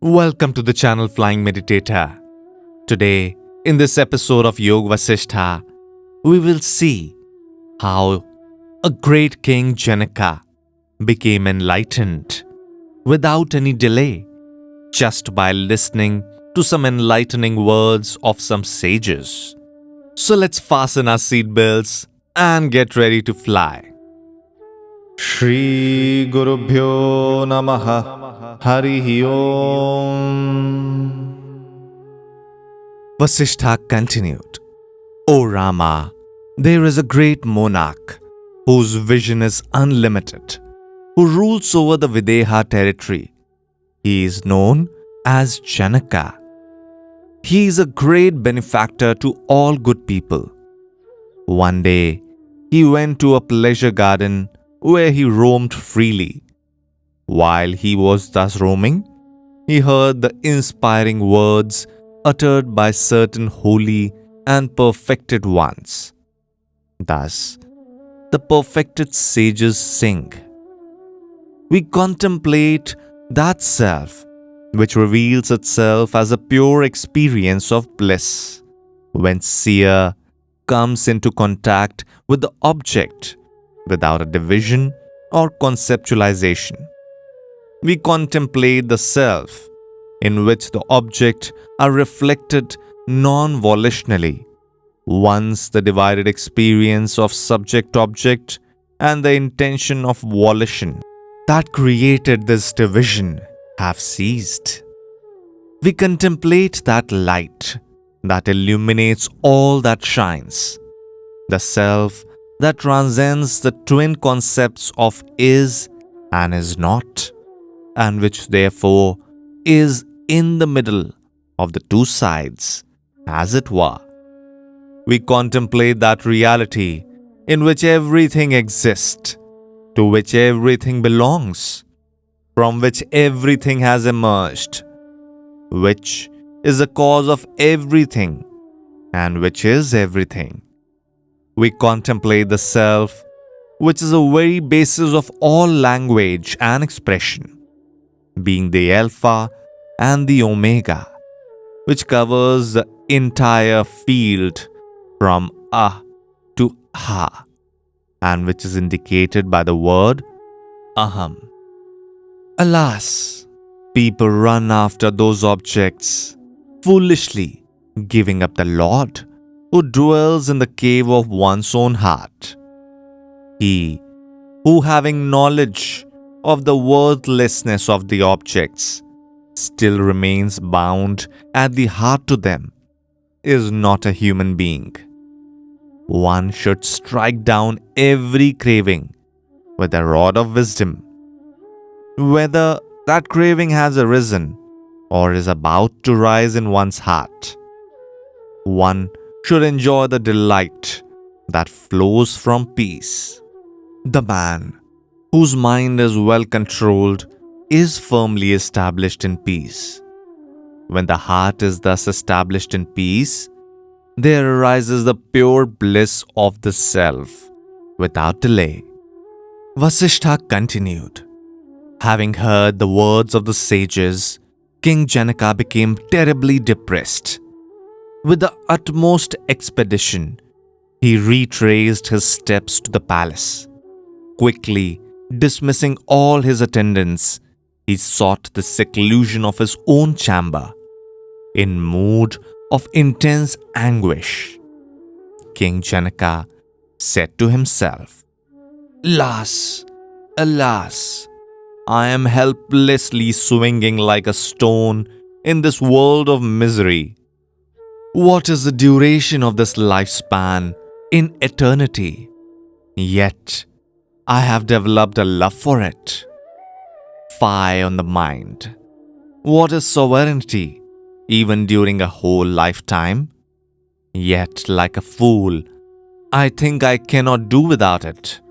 Welcome to the channel Flying Meditator. Today, in this episode of Yoga Vasishtha, we will see how a great king Janaka became enlightened without any delay, just by listening to some enlightening words of some sages. So let's fasten our seatbelts and get ready to fly. Shri Gurubhyo Namaha Harihi Om. Vasishtha continued, O Rama, there is a great monarch whose vision is unlimited, who rules over the Videha territory. He is known as Janaka. He is a great benefactor to all good people. One day, he went to a pleasure garden where he roamed freely. While he was thus roaming, he heard the inspiring words uttered by certain holy and perfected ones. Thus, the perfected sages sing. We contemplate that self which reveals itself as a pure experience of bliss when seer comes into contact with the object without a division or conceptualization. We contemplate the self in which the object are reflected non-volitionally, once the divided experience of subject-object and the intention of volition that created this division have ceased. We contemplate that light that illuminates all that shines, the self that transcends the twin concepts of is and is not, and which therefore is in the middle of the two sides, as it were. We contemplate that reality in which everything exists, to which everything belongs, from which everything has emerged, which is the cause of everything, and which is everything. We contemplate the self, which is the very basis of all language and expression, being the Alpha and the Omega, which covers the entire field from A to Ha, and which is indicated by the word Aham. Alas, people run after those objects, foolishly giving up the Lord who dwells in the cave of one's own heart. He who, having knowledge of the worthlessness of the objects, still remains bound at the heart to them, is not a human being. One should strike down every craving with a rod of wisdom. Whether that craving has arisen or is about to rise in one's heart, one should enjoy the delight that flows from peace. The man whose mind is well controlled is firmly established in peace. When the heart is thus established in peace, there arises the pure bliss of the self without delay. Vasishtha continued, having heard the words of the sages, King Janaka became terribly depressed. With the utmost expedition, he retraced his steps to the palace. Quickly dismissing all his attendants, he sought the seclusion of his own chamber. In mood of intense anguish, King Janaka said to himself, Alas, alas, I am helplessly swinging like a stone in this world of misery. What is the duration of this lifespan in eternity? Yet, I have developed a love for it. Fie on the mind. What is sovereignty, even during a whole lifetime? Yet, like a fool, I think I cannot do without it.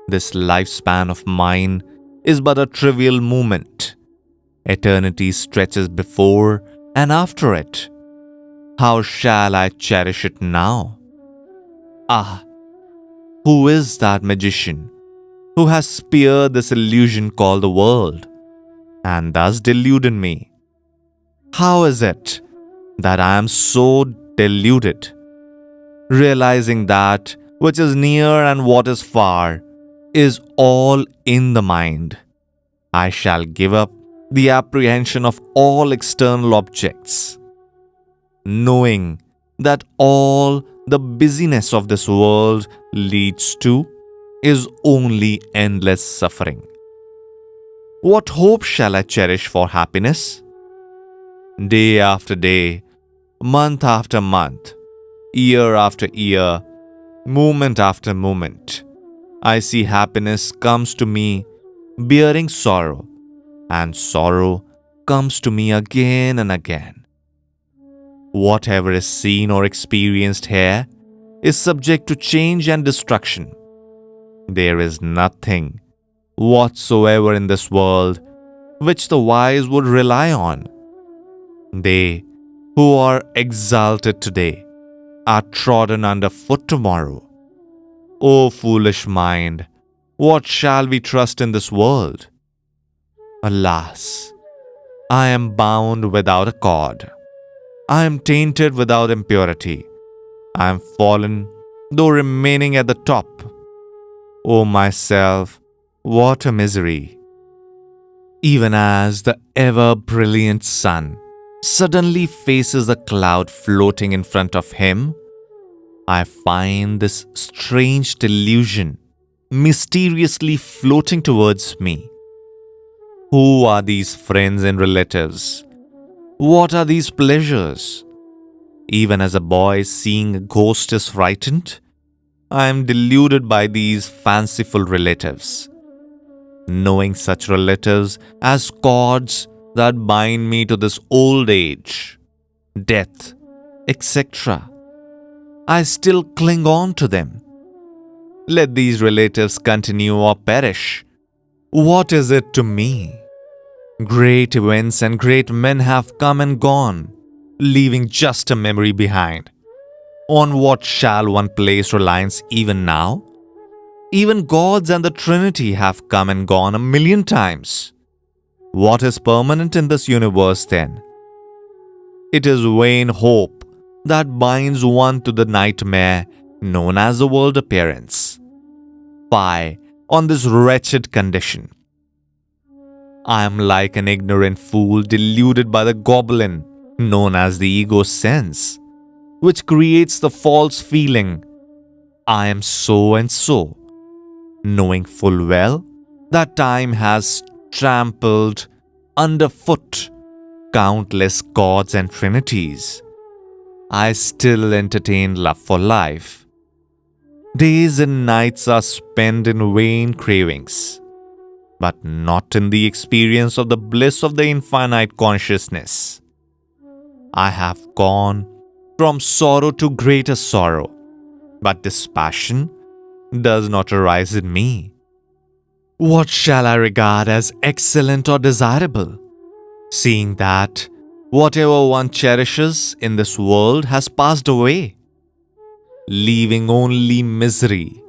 This lifespan of mine is but a trivial moment. Eternity stretches before and after it. How shall I cherish it now? Ah, who is that magician who has speared this illusion called the world, and thus deluded me How is it that I am so deluded, realizing that which is near and what is far is all in the mind? I shall give up the apprehension of all external objects, knowing that all the busyness of this world leads to is only endless suffering. What hope shall I cherish for happiness? Day after day, month after month, year after year, moment after moment, I see happiness comes to me bearing sorrow, and sorrow comes to me again and again. Whatever is seen or experienced here is subject to change and destruction. There is nothing whatsoever in this world which the wise would rely on. They who are exalted today are trodden underfoot tomorrow. O foolish mind, what shall we trust in this world? Alas, I am bound without a cord. I am tainted without impurity. I am fallen, though remaining at the top. O myself, what a misery! Even as the ever brilliant sun suddenly faces a cloud floating in front of him, I find this strange delusion mysteriously floating towards me. Who are these friends and relatives? What are these pleasures? Even as a boy seeing a ghost is frightened, I am deluded by these fanciful relatives, knowing such relatives as cords that bind me to this old age, death, etc. I still cling on to them. Let these relatives continue or perish. What is it to me? Great events and great men have come and gone, leaving just a memory behind. On what shall one place reliance even now? Even gods and the Trinity have come and gone a million times. What is permanent in this universe then? It is vain hope that binds one to the nightmare known as the world appearance. Fie on this wretched condition. I am like an ignorant fool deluded by the goblin known as the ego sense, which creates the false feeling, I am so and so, knowing full well that time has trampled underfoot countless gods and trinities. I still entertain love for life. Days and nights are spent in vain cravings, but not in the experience of the bliss of the infinite consciousness. I have gone from sorrow to greater sorrow, but this passion does not arise in me. What shall I regard as excellent or desirable, seeing that whatever one cherishes in this world has passed away, leaving only misery?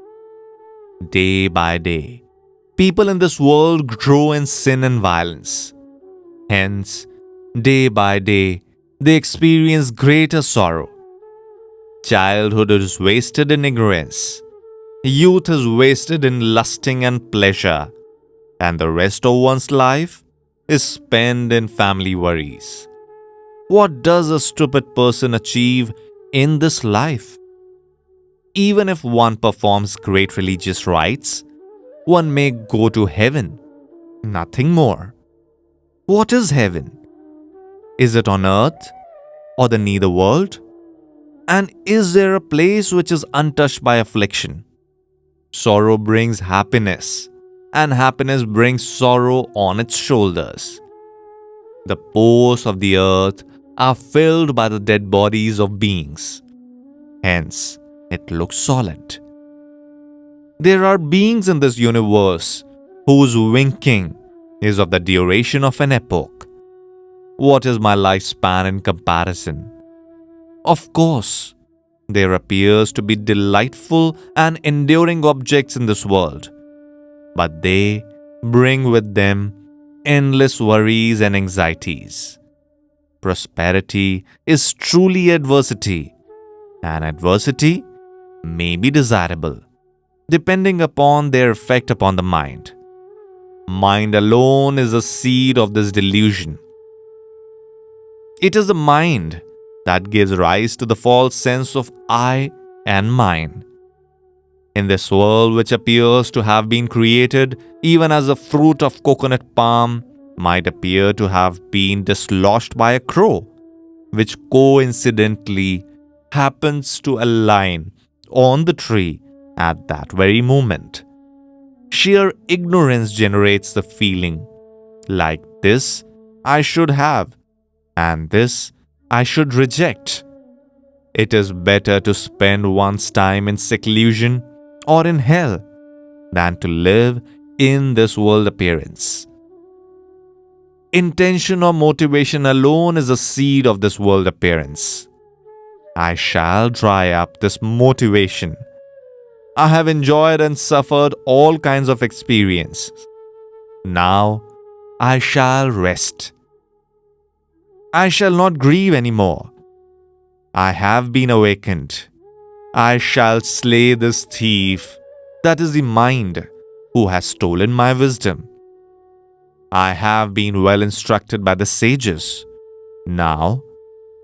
Day by day, people in this world grow in sin and violence. Hence, day by day, they experience greater sorrow. Childhood is wasted in ignorance. Youth is wasted in lusting and pleasure. And the rest of one's life is spent in family worries. What does a stupid person achieve in this life? Even if one performs great religious rites, one may go to heaven. Nothing more. What is heaven? Is it on earth or the nether world? And is there a place which is untouched by affliction? Sorrow brings happiness, and happiness brings sorrow on its shoulders. The pores of the earth are filled by the dead bodies of beings. Hence, it looks solid. There are beings in this universe whose winking is of the duration of an epoch. What is my lifespan in comparison? Of course, there appears to be delightful and enduring objects in this world, but they bring with them endless worries and anxieties. prosperity is truly adversity, and adversity may be desirable, depending upon their effect upon the mind. Mind alone is the seed of this delusion. It is the mind that gives rise to the false sense of I and mine. In this world, which appears to have been created even as the fruit of coconut palm might appear to have been dislodged by a crow, which coincidentally happens to align on the tree at that very moment. Sheer ignorance generates the feeling, like this I should have, and this I should reject. It is better to spend one's time in seclusion or in hell than to live in this world appearance. Intention or motivation alone is the seed of this world appearance. I shall dry up this motivation. I have enjoyed and suffered all kinds of experiences. Now I shall rest. I shall not grieve anymore. I have been awakened. I shall slay this thief, that is the mind, who has stolen my wisdom. I have been well instructed by the sages. Now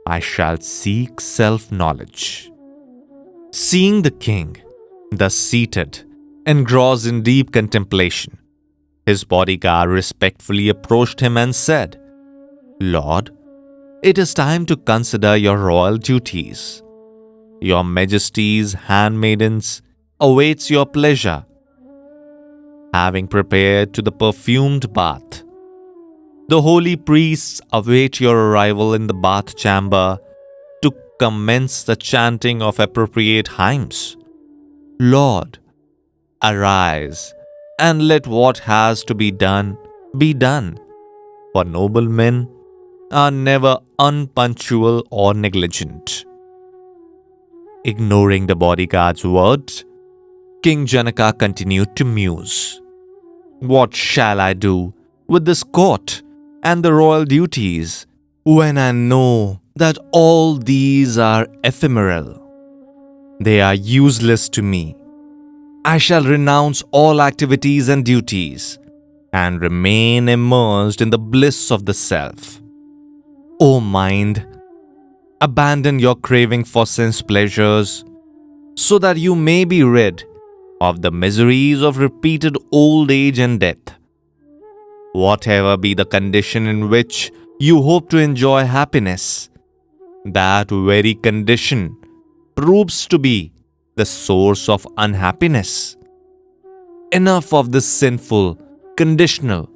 I shall seek self-knowledge. Seeing the king, thus seated, engrossed in deep contemplation, his bodyguard respectfully approached him and said, "Lord, it is time to consider your royal duties. Your Majesty's handmaidens awaits your pleasure." Having prepared to the perfumed bath, the holy priests await your arrival in the bath chamber to commence the chanting of appropriate hymns. Lord, arise and let what has to be done, for noble men are never unpunctual or negligent. Ignoring the bodyguard's words, King Janaka continued to muse. What shall I do with this court and the royal duties when I know that all these are ephemeral? They are useless to me. I shall renounce all activities and duties and remain immersed in the bliss of the self. O mind, abandon your craving for sense pleasures so that you may be rid of the miseries of repeated old age and death. Whatever be the condition in which you hope to enjoy happiness, that very condition proves to be the source of unhappiness. Enough of this sinful, conditional,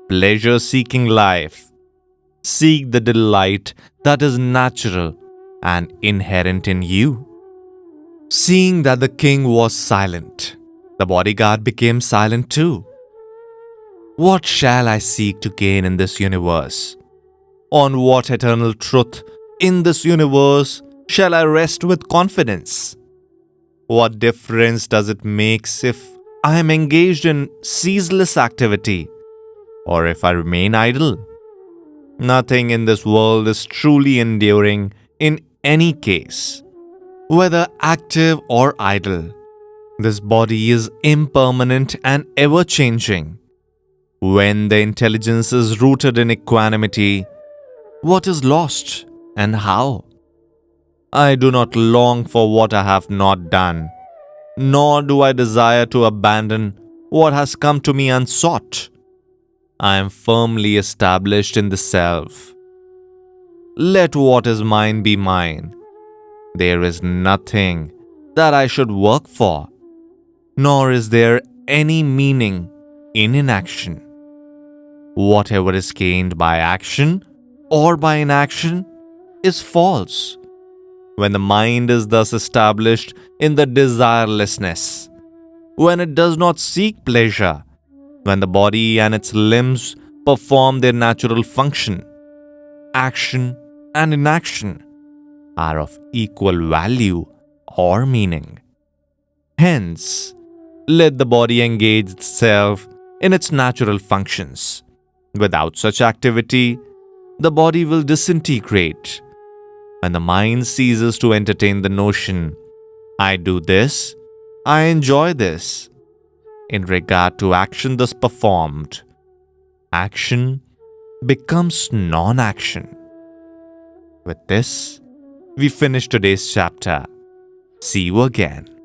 pleasure-seeking life. Seek the delight that is natural and inherent in you. Seeing that the king was silent, the bodyguard became silent too. What shall I seek to gain in this universe? On what eternal truth in this universe shall I rest with confidence? What difference does it make if I am engaged in ceaseless activity or if I remain idle? Nothing in this world is truly enduring in any case, whether active or idle. This body is impermanent and ever-changing. When the intelligence is rooted in equanimity, what is lost and how? I do not long for what I have not done, nor do I desire to abandon what has come to me unsought. I am firmly established in the self. Let what is mine be mine. There is nothing that I should work for, nor is there any meaning in inaction. Whatever is gained by action or by inaction is false. When the mind is thus established in the desirelessness, when it does not seek pleasure, when the body and its limbs perform their natural function, action and inaction are of equal value or meaning. Hence, let the body engage itself in its natural functions. Without such activity, the body will disintegrate. When the mind ceases to entertain the notion, I do this, I enjoy this, in regard to action thus performed, action becomes non-action. With this, we finish today's chapter. See you again.